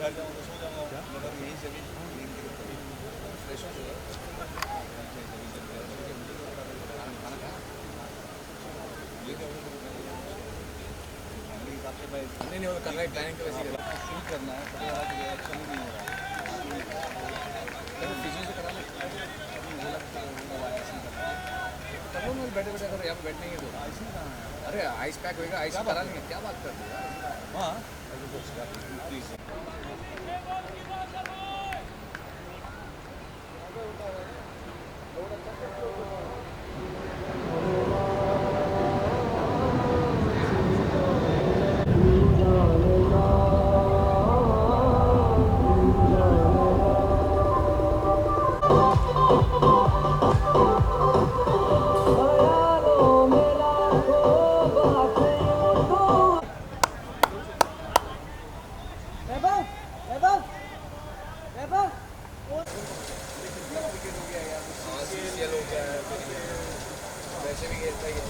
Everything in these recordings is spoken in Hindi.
नहीं नहीं वो कर रहा है प्लानिंग तो वैसे शुरू करना है पता लगा कि एक्शन ही नहीं हो रहा है फिजियो से करा ले तब लोग बैठे बैठे अगर यहाँ पे बैठने ही तो आइस नहीं कहाँ है अरे आइस पैक होएगा आइस करा लेंगे क्या बात करते हैं हाँ प्लीज़ वैसे भी खेलता ही है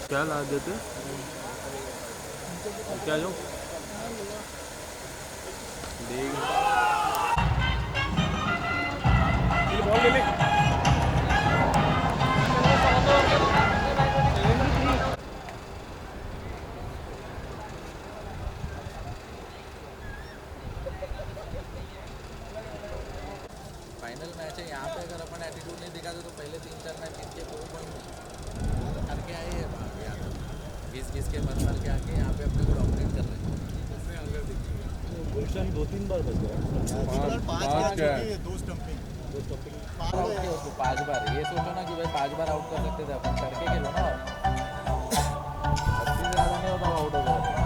क्या ला देते क्या जो बॉल ले ले फाइनल मैच है यहाँ पे अगर अपन एटीट्यूड नहीं दिखाते तो पहले 3-4 मैच जीत के 4 पॉइंट करके आए हैं 20 के मर के आके यहाँ पे अपने को डॉमिनेट कर रहे हैं गुलशन 2-3 बार बच गया 5 बार ये सोचो ना कि भाई 5 बार आउट कर सकते थे अपन करके खेलो ना 80 से ज़्यादा नहीं होता आउट हो गया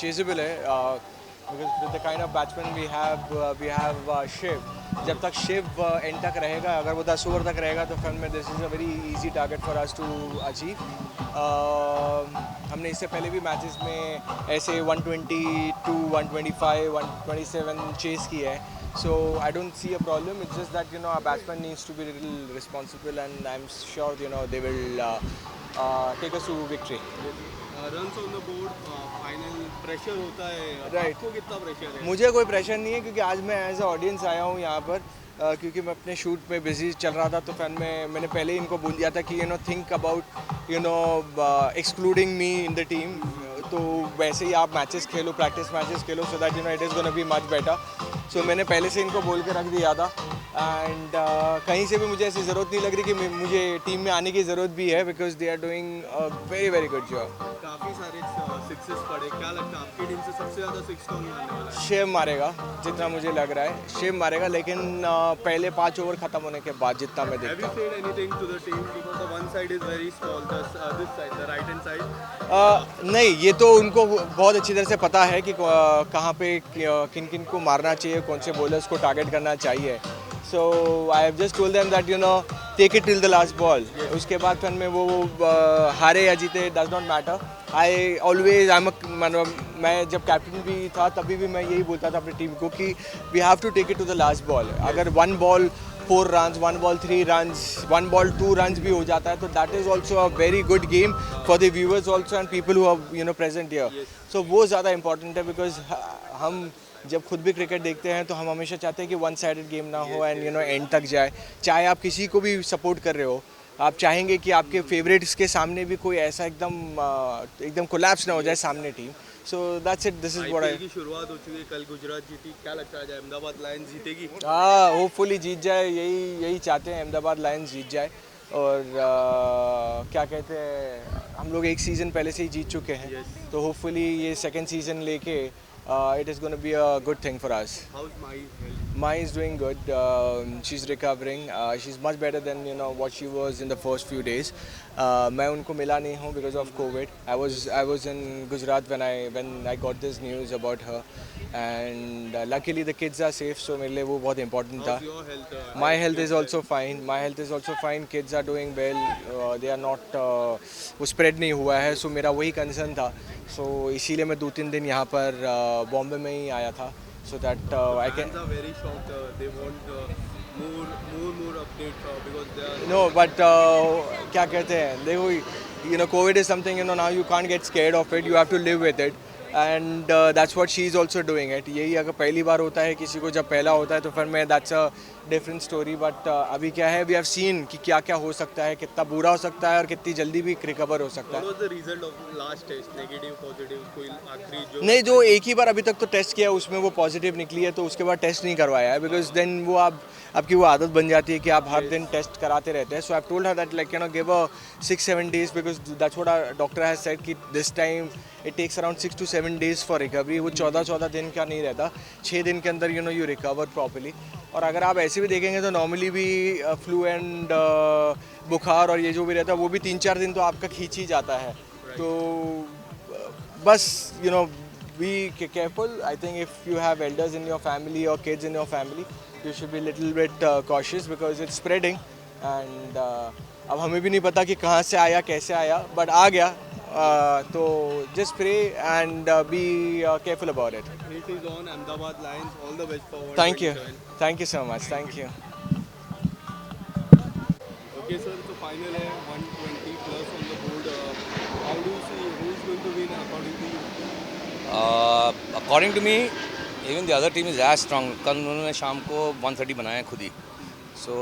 Chaseable है because with the kind of batsman we have Shiv. जब तक शिव एंड तक रहेगा अगर वो 10 ओवर तक रहेगा तो फिर में this is a very easy target for us to achieve. हमने इससे पहले भी मैचेस में ऐसे 122, 125, 127 चेस किया है. So I don't see a problem. It's just that our batsman needs to be a little responsible, and I'm sure they will take us to victory. Runs on the board final pressure होता है राइट आपको कितना प्रेशर है? मुझे कोई प्रेशर नहीं है क्योंकि आज मैं एज अ ऑडियंस आया हूँ यहाँ पर क्योंकि मैं अपने शूट पे बिजी चल रहा था. तो फिर मैंने पहले ही इनको बोल दिया था कि think about excluding me in the team. तो वैसे ही आप मैचेस खेलो, प्रैक्टिस मैचेस खेलो, so that it is gonna be much better. So मैंने पहले से इनको बोल के रख दिया था. एंड कहीं से भी मुझे ऐसी ज़रूरत नहीं लग रही कि मुझे टीम में आने की ज़रूरत भी है because they are doing a very very good job. काफ़ी सारे सिक्सेस पड़े. क्या लगता है आपकी टीम से सबसे ज़्यादा सिक्स कौन मारने वाला है? शिव मारेगा जितना मुझे लग रहा है. शिव मारेगा लेकिन पहले 5 ओवर ख़त्म होने के बाद जितना मैं देखता हूँ. Have you said anything to the team because the one side is very small, this side, the right hand side? नहीं, ये तो उनको बहुत अच्छी तरह से पता है कि कहाँ पे किन किन को मारना चाहिए, कौन से बॉलर्स को टारगेट करना चाहिए. So I have just told them that take it till the last ball. उसके बाद फिर में वो हारे या जीते does not matter. I always मैं जब कैप्टन भी था तभी भी मैं यही बोलता था अपनी टीम को कि we have to take it to the last ball. अगर 1 ball 4 runs, 1 ball 3 runs, 1 ball 2 runs भी हो जाता है तो that is also a very good game for the viewers also and people who are present here. So वो ज़्यादा important है because हम जब खुद भी क्रिकेट देखते हैं तो हम हमेशा चाहते हैं कि वन साइडेड गेम ना हो एंड एंड तक जाए. चाहे आप किसी को भी सपोर्ट कर रहे हो, आप चाहेंगे कि आपके फेवरेट्स के सामने भी कोई ऐसा एकदम कोलैप्स ना हो जाए सामने team. So that's it. This is what I. की शुरुआत हो चुकी है. कल गुजरात जीती. क्या लगता है अहमदाबाद लायंस जीतेगी? होपफुली जीत जाए. यही चाहते हैं, अहमदाबाद लायंस जीत जाए. और क्या कहते हैं, हम लोग एक सीज़न पहले से ही जीत चुके हैं. Yes. तो होपफुली ये सेकंड सीज़न लेके it is going to be a good thing for us. How's my health? Mai is doing good. She's recovering. She's much better than what she was in the first few days. मैं उनको मिला नहीं हूँ because of COVID. I was in Gujarat when I got this news about her, and luckily the kids are safe. So मेरे लिए वो बहुत important था. How's your health? My health is also fine. My health is also fine. Kids are doing well. They are not वो spread नहीं हुआ है. So मेरा वही concern था. So इसीलिए मैं 2-3 दिन यहाँ पर बॉम्बे में ही आया था. So that I can. Fans are very shocked. They want more updates because they are. No, but क्या कहते हैं, देखो, COVID is something, now you can't get scared of it. You have to live with it. And that's what she is also doing it. यही अगर पहली बार होता है किसी को, जब पहला होता है तो फिर मैं that's a different story. But अभी क्या है, we have seen कि क्या क्या हो सकता है, कितना बुरा हो सकता है और कितनी जल्दी भी रिकवर हो सकता What है. was the result of last test? Negative, positive, कोई आखिरी जो. नहीं, जो एक ही बार अभी तक तो टेस्ट किया उसमें वो पॉजिटिव निकली है, तो उसके बाद टेस्ट नहीं करवाया है. बिकॉज देन वो आपकी वो आदत बन जाती है कि आप हर दिन टेस्ट कराते रहते हैं. So I have told her that like give a 6-7 days because that's what our doctor has said कि this time it takes around 6 to 7 days for recovery. वो 14 दिन का नहीं रहता, 6 दिन के अंदर यू रिकवर प्रॉपर्ली. और अगर आप ऐसे भी देखेंगे तो नॉर्मली भी फ्लू एंड बुखार और ये जो भी रहता है वो भी 3-4 दिन तो आपका खींच ही जाता है. तो बस be careful. I think if you have elders in your family or kids in your family, you should be a little bit cautious because it's spreading. And अब हमें भी नहीं पता कि कहाँ से आया, कैसे आया, but आ गया. तो just pray and be careful about it. It is on Ahmedabad Lions. All the best for 127. Thank you so much. Thank you. Okay, sir. So final है 120 plus on the board. How do you see who is going to win according to you? According to me, even the other team is as strong. कल उन्होंने शाम को 130 बनाया खुद ही. So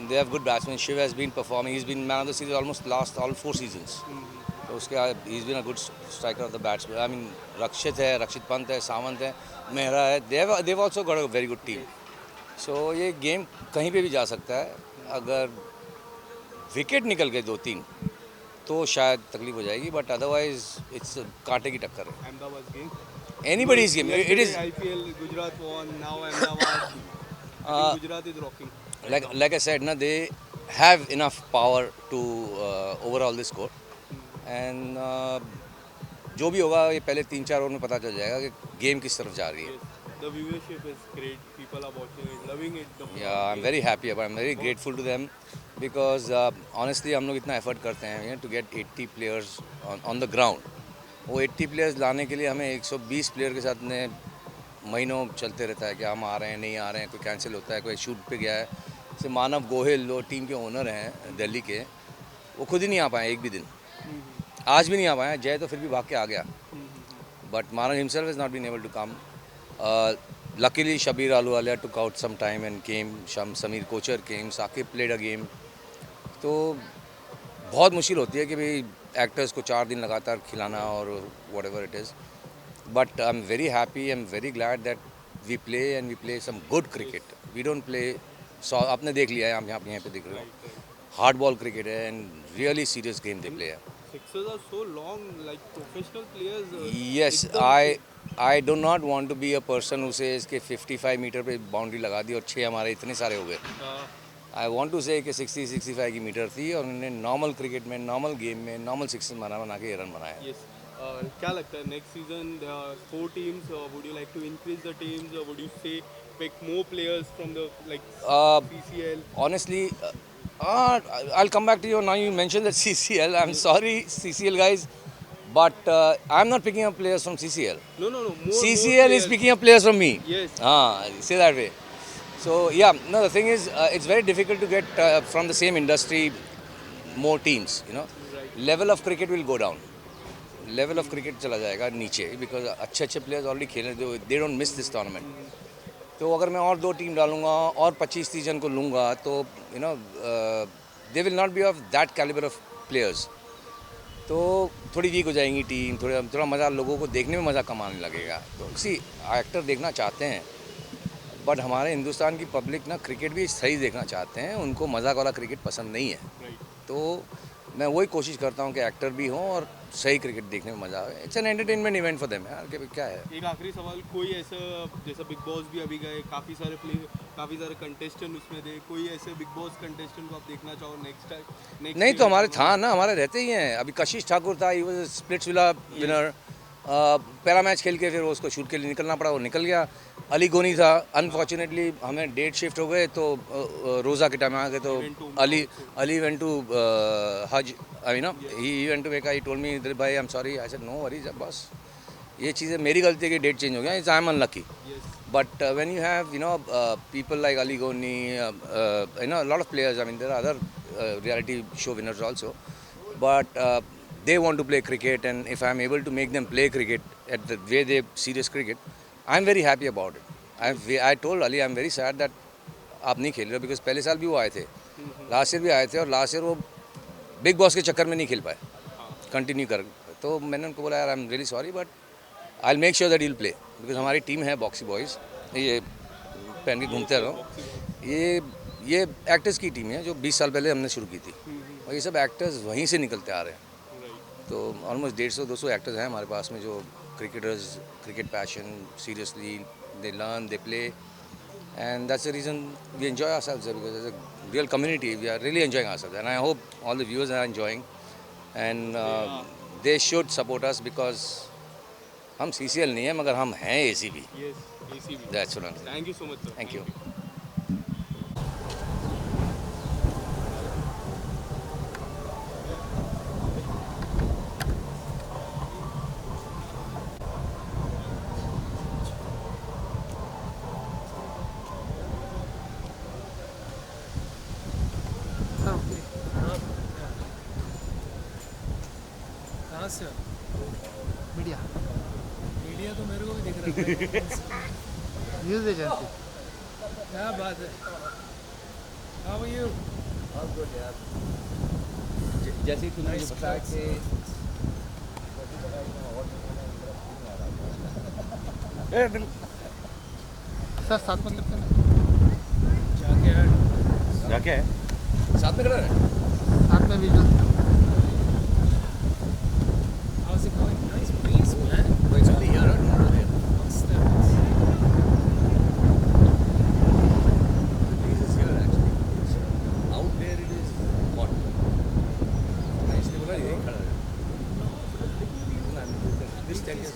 they have good batsmen. Shiv has been performing. He's been man of the series almost last all 4 seasons. तो उसके he's been a good striker of the batsman. I mean रक्षित है, रक्षित पंत है, सावंत है, मेहरा है. They've also got a very good team. So ये गेम कहीं पे भी जा सकता है. अगर विकेट निकल गए 2-3 तो शायद तकलीफ हो जाएगी. बट अदरवाइज इट्स कांटे की टक्कर है. Ahmedabad game. Anybody's game. It is IPL Gujarat won. Now Ahmedabad. I think Gujarat is rocking. like I said, they have enough power to overall this score. And जो भी होगा ये पहले 3-4 ओवर में पता चल जाएगा कि गेम किस तरफ जा रही है. The viewership is great. People are watching it, loving it. Yeah, I'm very happy about it. I'm very grateful to them because honestly हम लोग इतना एफर्ट करते हैं to get 80 players on the ground. वो 80 प्लेयर्स लाने के लिए हमें 120 प्लेयर के साथ ने महीनों चलते रहता है कि हम आ रहे हैं, नहीं आ रहे हैं, कोई कैंसिल होता है, कोई शूट पे गया है. जैसे मानव गोहिल जो टीम के ओनर हैं दिल्ली के, वो खुद ही नहीं आ पाए एक भी दिन. आज भी नहीं आ पाए. जय तो फिर भी भाग के आ गया. But Manav himself is not been able to come. Luckily Shabir Ahluwalia took out some time and came. Samir Kocher came. Saqib played a game. तो बहुत मुश्किल होती है कि भाई एक्टर्स को 4 दिन लगातार खिलाना और whatever it is. But I'm very happy. I'm very glad that we play and we play some good cricket. We don't play. So आपने देख लिया है, हम यहाँ पे देख रहे हो. Hard ball cricket है and really serious game they play. Sixes are so long, like professional players. Yes, I do not want to be a person who says कि 55 मीटर पे बाउंड्री लगा दी और 6 हमारे इतने सारे हो गए. I want to say कि 60-65 की मीटर थी और उन्होंने नॉर्मल क्रिकेट में, नॉर्मल गेम में, नॉर्मल सिक्सेस बना के रन बनाया. Yes. क्या लगता है next season there are 4 teams? Would you like to increase the teams or would you say pick more players from the like CCL? Honestly, I'll come back to you. Now you mentioned that CCL. I'm sorry, CCL guys, but I'm not picking up players from CCL. No. More CCL is picking up players from me. Yes. Say that way. So yeah, no. The thing is, it's very difficult to get from the same industry more teams. Right. Level of cricket will go down. Level of cricket चला जाएगा नीचे because अच्छे प्लेयर्स ऑलरेडी खेल रहे हैं. They don't miss this tournament. तो अगर मैं और 2 टीम डालूंगा और 25-30 जन को लूँगा तो they will not be of that calibre of players. तो थोड़ी वीक हो जाएंगी टीम. थोड़ा मज़ा, लोगों को देखने में मज़ा कम आने लगेगा. तो किसी एक्टर देखना चाहते हैं, बट हमारे हिंदुस्तान की पब्लिक ना क्रिकेट भी सही देखना चाहते हैं. उनको मज़ाक वाला क्रिकेट पसंद नहीं है. Right. तो मैं वही कोशिश करता हूँ कि एक्टर भी हों और सही क्रिकेट देखने में मज़ा आए. It's an entertainment event for them यार, कि क्या है. एक आखिरी सवाल, कोई ऐसा जैसा बिग बॉस भी अभी गए, काफ़ी सारे कंटेस्टेंट उसमें थे, कोई ऐसे बिग बॉस कंटेस्टेंट को आप देखना चाहो नेक्स्ट टाइम? नहीं तो हमारे था ना, हमारे रहते ही हैं. अभी कशिश ठाकुर था, he was splits villa winner. पहला मैच खेल के फिर वो उसको शूट के लिए निकलना पड़ा, वो निकल गया. अली गोनी था, अनफॉर्चुनेटली हमें डेट शिफ्ट हो गए तो रोज़ा के टाइम आ गए, तो Ali went to Hajj. I know he went to Mecca, he told me Dilip bhai I am sorry. I said no worries बस, ये चीज़ें मेरी गलती है कि डेट चेंज हो गया. It's I am unlucky. But when you have, people like Ali Goni, a lot of players. I mean, there are other reality show winners also, but they want to play cricket, and if I'm able to make them play cricket at the way they serious cricket, I'm very happy about it. I told Ali, I'm very sad that आप नहीं खेल रहे हो, because पहले साल भी वो आए थे, लास्ट ईयर भी आए थे, और लास्ट ईयर वो बिग बॉस के चक्कर में नहीं खेल पाए कंटिन्यू कर. तो मैंने उनको बोला यार I am really sorry, but I will make sure that you will play, because हमारी टीम है बॉक्सी बॉयज़, ये पहन के घूमते रहो. ये एक्टर्स की टीम है जो 20 साल पहले हमने शुरू की थी, और ये सब एक्टर्स वहीं से निकलते आ रहे हैं. तो ऑलमोस्ट 150-200 एक्टर्स हैं हमारे पास में जो cricketers, cricket passion, seriously they learn, they play, and that's the reason we enjoy ourselves there, because as a real community we are really enjoying ourselves, and I hope all the viewers are enjoying, and they should support us, because हम CCL नहीं है मगर हम हैं ACB. Yes, ACB. That's what I'm saying. Thank you so much, sir. Thank you. कहाँ से हो? मीडिया मीडिया तो मेरे को भी दिख रहा है. News agency. क्या बात है? How are you? जैसे तुमने Nice बताया clothes. कि सर साथ में करते हैं जाके यार. क्या है साथ में खड़ा है. साथ में visual. How's it going? Nice breeze, man. It's only here or not there? What's that? The breeze is here actually. Out there it is hot. मैं इसलिए बोला यही खड़ा है. This tent is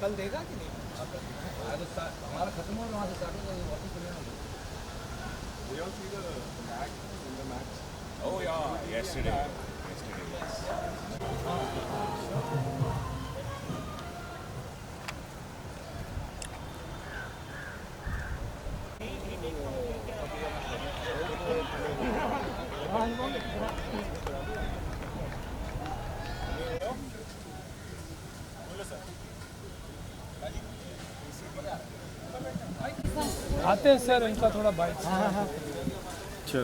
कल देगा कि नहीं? हमारा खत्म हो वहाँ से स्टार्ट हो जाएगा वापस चले जाना. Oh yeah, yesterday. Yes. आते हैं सर, इनका थोड़ा bike. So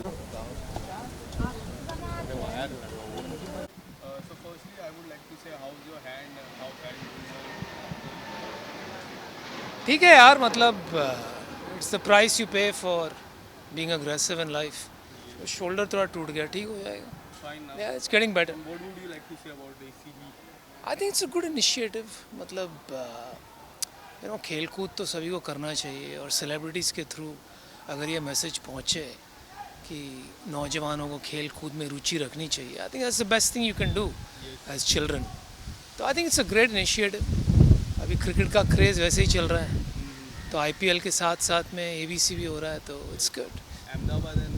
firstly, I would like to say, how's your hand and how hand ठीक है यार, मतलब इट्स द प्राइस यू पे for being aggressive in life. Shoulder थोड़ा टूट गया, ठीक हो जाएगा. fine now? Yeah, it's getting better. And what would you like to say about the ACB? I think it's a good initiative. मतलब खेल कूद तो सभी को करना चाहिए, और सेलिब्रिटीज़ के थ्रू अगर ये मैसेज पहुँचे कि नौजवानों को खेल कूद में रुचि रखनी चाहिए, I think that's the best thing you can do as children. तो I think it's a great initiative. अभी क्रिकेट का क्रेज़ वैसे ही चल रहा है, तो IPL के साथ साथ में ABC भी हो रहा है, तो it's good. Ahmedabad and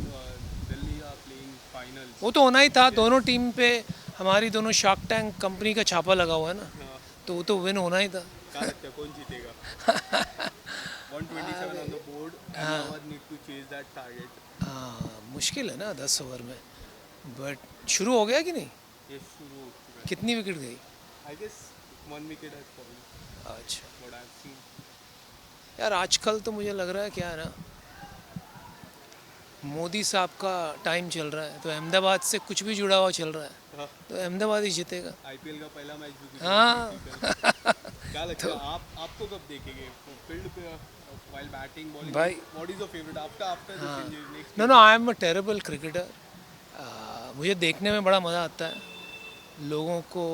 Delhi are playing finals. वो तो होना ही था. दोनों टीम पे हमारी दोनों शार्क टैंक कंपनी का छापा लगा हुआ है ना, तो वो तो विन होना ही था. क्या लगता है कौन जीतेगा? 127 on the board. Ahmedabad need to chase that target. हाँ, मुश्किल है ना 10 ओवर में, बट शुरू हो गया कि नहीं? Yes, शुरू हो चुका है. कितनी विकेट गई? I guess 1 wicket has fallen. अच्छा What I've seen. यार, आजकल तो मुझे लग रहा है क्या है ना, मोदी साहब का टाइम चल रहा है, तो अहमदाबाद से कुछ भी जुड़ा हुआ चल रहा है, हाँ. तो अहमदाबाद ही जीतेगा. IPL का पहला मैच भी हाँ. क्या लगता है आपको कब देखेंगे फील्ड पे while batting bowling? भाई. What is your favorite after the changes next? No, I am a terrible cricketer. मुझे देखने में बड़ा मज़ा आता है, लोगों को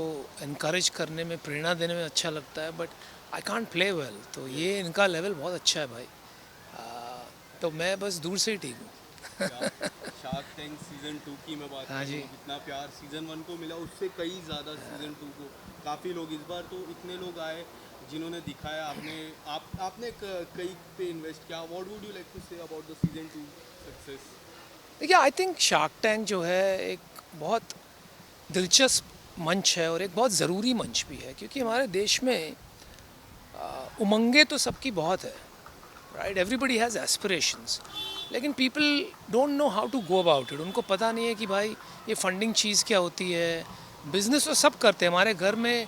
इनकरेज करने में, प्रेरणा देने में अच्छा लगता है, but I can't play well. तो ये इनका लेवल बहुत अच्छा है भाई। तो मैं बस दूर से ही ठीक हूँ। शार्क टैंक सीजन 2 की मैं बात हाँ करूँ, जी। जितना प्यार सीजन 1 को मिला उससे कई ज़्यादा सीजन 2 को काफ़ी लोग, इस बार तो इतने लोग आए जिन्होंने दिखाया। आपने कई पे इन्वेस्ट किया। What would you like to say about the season 2 success? देखिए, आई थिंक शार्क टैंक जो है एक बहुत दिलचस्प मंच है और एक बहुत ज़रूरी मंच भी है, क्योंकि हमारे देश में उमंगें तो सबकी बहुत है, राइट? एवरीबडी हैज़ एस्पिरेशंस, लेकिन people don't know how to go about it. उनको पता नहीं है कि भाई ये फंडिंग चीज़ क्या होती है। बिज़नेस तो सब करते हैं हमारे घर में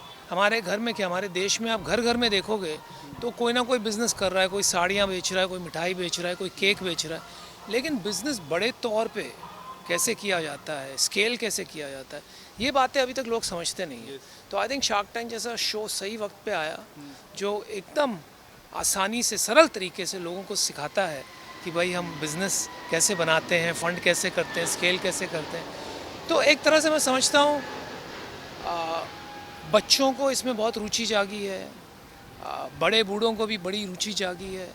क्या, हमारे देश में आप घर घर में देखोगे तो कोई ना कोई बिज़नेस कर रहा है। कोई साड़ियाँ बेच रहा है, कोई मिठाई बेच रहा है, कोई केक बेच रहा है। लेकिन बिज़नेस बड़े तौर पे कैसे किया जाता है, स्केल कैसे किया जाता है, ये बातें अभी तक लोग समझते नहीं हैं। तो आई थिंक शार्क टैंक जैसा शो सही वक्त पे आया, जो एकदम आसानी से, सरल तरीके से लोगों को सिखाता है कि भाई हम बिज़नेस कैसे बनाते हैं, फ़ंड कैसे करते हैं, स्केल कैसे करते हैं। तो एक तरह से मैं समझता हूँ बच्चों को इसमें बहुत रुचि जागी है, बड़े बूढ़ों को भी बड़ी रुचि जागी है।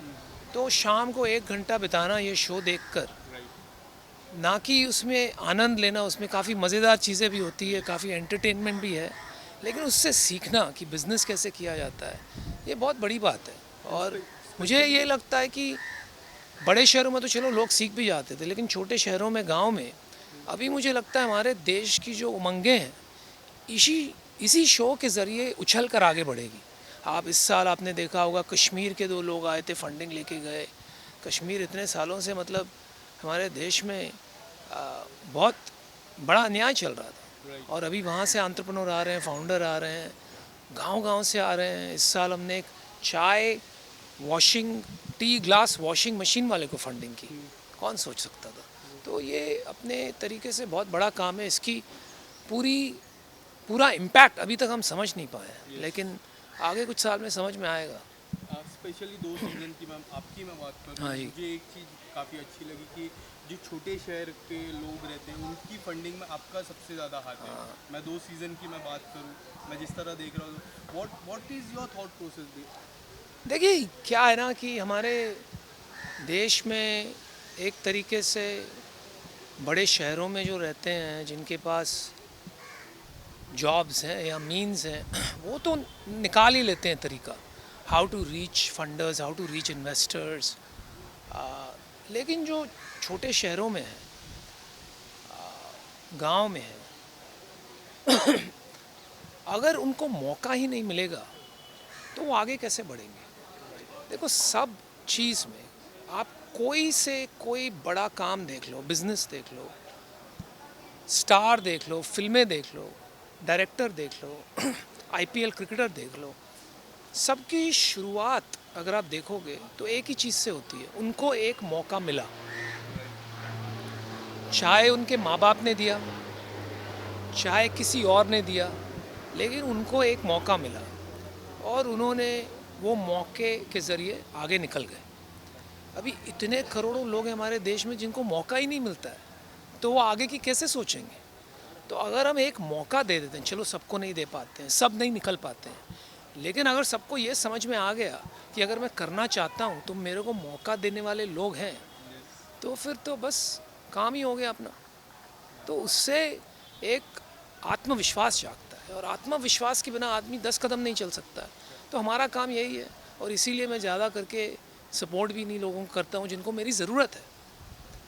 तो शाम को 1 घंटा बिताना ये शो देखकर, ना कि उसमें आनंद लेना, उसमें काफ़ी मज़ेदार चीज़ें भी होती है, काफ़ी एंटरटेनमेंट भी है, लेकिन उससे सीखना कि बिज़नेस कैसे किया जाता है, ये बहुत बड़ी बात है। और मुझे ये लगता है कि बड़े शहरों में तो चलो लोग सीख भी जाते थे, लेकिन छोटे शहरों में, गांव में, अभी मुझे लगता है हमारे देश की जो उमंगें हैं इसी शो के ज़रिए उछल कर आगे बढ़ेगी। आप इस साल आपने देखा होगा, कश्मीर के 2 लोग आए थे, फंडिंग लेके गए। कश्मीर इतने सालों से मतलब हमारे देश में बहुत बड़ा अन्याय चल रहा था, और अभी वहाँ से एंटरप्रेन्योर आ रहे हैं, फाउंडर आ रहे हैं, गांव-गांव से आ रहे हैं। इस साल हमने एक टी ग्लास वॉशिंग मशीन वाले को फंडिंग की, कौन सोच सकता था। तो ये अपने तरीके से बहुत बड़ा काम है। इसकी पूरा इम्पैक्ट अभी तक हम समझ नहीं पाए हैं, लेकिन आगे कुछ साल में समझ में आएगा। स्पेशली 2 सीजन की मैं बात करूँ, हाँ जी। मुझे एक चीज़ काफ़ी अच्छी लगी कि जो छोटे शहर के लोग रहते हैं उनकी फंडिंग में आपका सबसे ज़्यादा हाथ है। मैं 2 सीज़न की मैं बात करूँ, मैं जिस तरह देख रहा हूँ, what is your thought process? देखिए, क्या है ना कि हमारे देश में एक तरीके से बड़े शहरों में जो रहते हैं, जिनके पास जॉब्स हैं या मीन्स हैं, वो तो निकाल ही लेते हैं तरीका, how to reach funders, how to reach investors. लेकिन जो छोटे शहरों में है, गांव में है, अगर उनको मौका ही नहीं मिलेगा तो वो आगे कैसे बढ़ेंगे? देखो, सब चीज़ में आप कोई बड़ा काम देख लो, बिजनेस देख लो, स्टार देख लो, फिल्में देख लो, डायरेक्टर देख लो, आईपीएल क्रिकेटर देख लो, सबकी शुरुआत अगर आप देखोगे तो एक ही चीज़ से होती है, उनको एक मौका मिला। चाहे उनके माँ बाप ने दिया, चाहे किसी और ने दिया, लेकिन उनको एक मौका मिला और उन्होंने वो मौके के ज़रिए आगे निकल गए। अभी इतने करोड़ों लोग हैं हमारे देश में जिनको मौका ही नहीं मिलता है, तो वो आगे की कैसे सोचेंगे? तो अगर हम एक मौका दे देते हैं, चलो सबको नहीं दे पाते हैं, सब नहीं निकल पाते हैं, लेकिन अगर सबको ये समझ में आ गया कि अगर मैं करना चाहता हूँ तो मेरे को मौका देने वाले लोग हैं, तो फिर तो बस काम ही हो गया अपना। तो उससे एक आत्मविश्वास जागता है, और आत्मविश्वास के बिना आदमी 10 कदम नहीं चल सकता है। तो हमारा काम यही है, और इसीलिए मैं ज़्यादा करके सपोर्ट भी नहीं लोगों को करता हूँ जिनको मेरी ज़रूरत है।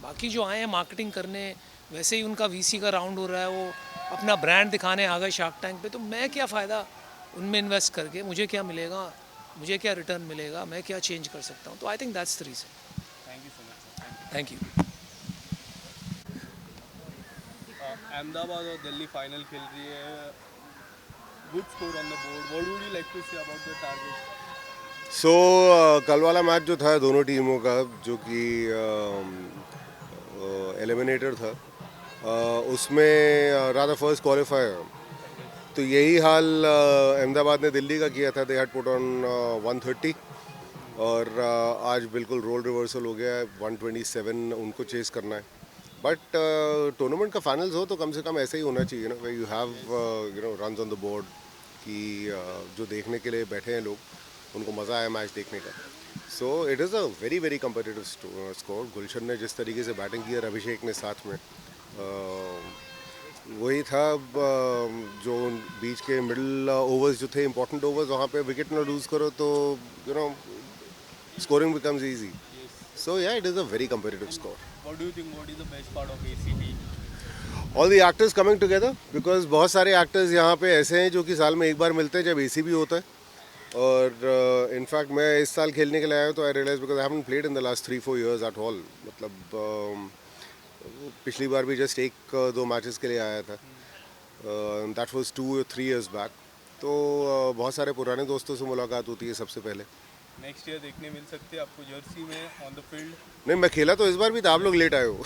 बाकी जो आए हैं मार्केटिंग करने, वैसे ही उनका वीसी का राउंड हो रहा है, वो अपना ब्रांड दिखाने आ गए शार्क टैंक पे, तो मैं क्या फ़ायदा उनमें इन्वेस्ट करके? मुझे क्या मिलेगा, मुझे क्या रिटर्न मिलेगा, मैं क्या चेंज कर सकता हूँ? तो I think that's the reason. Thank you so much. Thank you. Ahmedabad और दिल्ली फाइनल खेल रही है, good score on the board, what would you like to say about the target? कल वाला मैच जो था दोनों टीमों का, जो कि एलिमिनेटर था, उसमें रादर फर्स्ट क्वालिफायर, तो यही हाल अहमदाबाद ने दिल्ली का किया था। दे हैड पुट ऑन 130 और आज बिल्कुल रोल रिवर्सल हो गया है, 127 उनको चेस करना है। बट टूर्नामेंट का फाइनल्स हो तो कम से कम ऐसे ही होना चाहिए ना, way you have runs on the board कि जो देखने के लिए बैठे हैं लोग उनको मज़ा आया मैच देखने का. So it is a very very competitive score. Gulshan ने जिस तरीके से बैटिंग की और अभिषेक ने साथ में वही था जो बीच के मिडिल ओवर्स जो थे इंपॉर्टेंट ओवर्स, वहाँ पे विकेट ना लूज़ करो तो scoring becomes easy. So yeah it is a very competitive score. What do you think? What is the best part of ACT? All the actors coming together, because बहुत सारे एक्टर्स यहाँ पे ऐसे हैं जो कि साल में एक बार मिलते हैं जब एसी भी होता है. और इनफैक्ट मैं इस साल खेलने के लिए आया हूँ तो I realise because I haven't played in the last 3-4 years at all. मतलब पिछली बार भी जस्ट 1-2 मैचेस के लिए आया था. That was 2 or 3 years back. तो बहुत सारे पुराने दोस्तों से मुलाकात होती है सबसे पहले. नेक्स्ट ईयर देखने मिल सकते हैं आपको जर्सी में ऑन द फील्ड. नहीं, मैं खेला तो इस बार भी था, आप लोग लेट आए हो.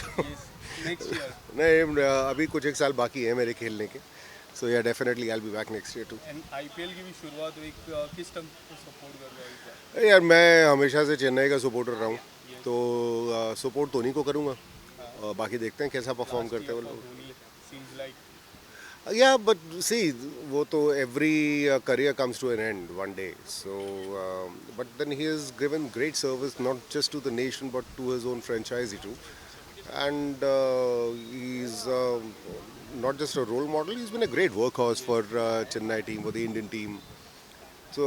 Next year. नहीं, अभी कुछ एक साल बाकी है मेरे खेलने के. So yeah definitely I will be back next year too. And IPL की भी शुरुआत हुई. किस टीम को सपोर्ट कर रहे हो इस बार? यार मैं हमेशा से चेन्नई का सपोर्टर रहा हूँ, तो सपोर्ट धोनी को करूँगा. बाकी देखते हैं कैसा परफॉर्म करते हैं वो लोग. Seems like yeah but see, वो तो every career comes to an end one day. So but then he has given great service not just to the nation but to his own franchise too. And he is not just a role model, he's been a great workhorse for Chennai team, for the Indian team. So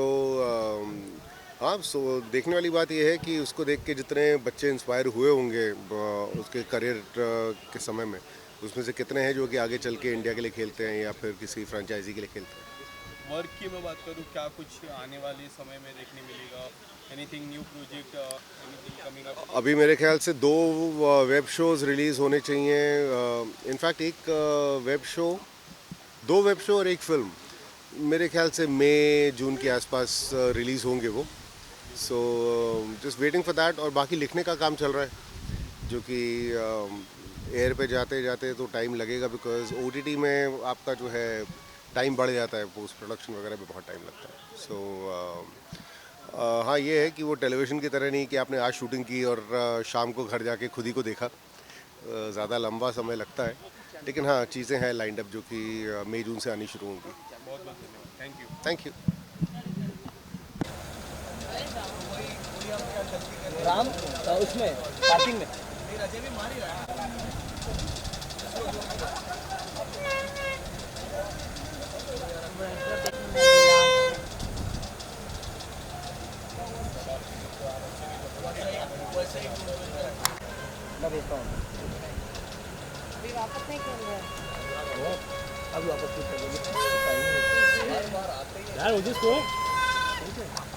हाँ, सो देखने वाली बात ये है कि उसको देख के जितने बच्चे इंस्पायर हुए होंगे उसके करियर के समय में, उसमें से कितने हैं जो कि आगे चल के इंडिया के लिए खेलते हैं या फिर किसी फ्रेंचाइजी के लिए खेलते हैं. वर्क की मैं बात करूँ, क्या कुछ आने वाले समय में देखने मिलेगा? Anything new project, anything coming up? अभी मेरे ख्याल से 2 वेब शोज़ रिलीज़ होने चाहिए. इनफैक्ट एक वेब शो, 2 वेब शो और एक फिल्म मेरे ख्याल से मई जून के आसपास रिलीज़ होंगे वो. So just waiting for that. और बाकी लिखने का काम चल रहा है जो कि एयर पे जाते जाते तो टाइम लगेगा, बिकॉज OTT में आपका जो है टाइम बढ़ जाता है, पोस्ट प्रोडक्शन वगैरह में बहुत टाइम लगता है. सो हाँ, ये है कि वो टेलीविज़न की तरह नहीं कि आपने आज शूटिंग की और शाम को घर जाके खुद ही को देखा. ज़्यादा लंबा समय लगता है, लेकिन हाँ चीज़ें हैं लाइंड अप जो कि मई जून से आनी शुरू होंगी. बहुत बहुत धन्यवाद. Thank you. Thank you. Ram उसमें पार्किंग में मैं भेजता हूँ. वापस नहीं खेल रहे. अभी वापस यार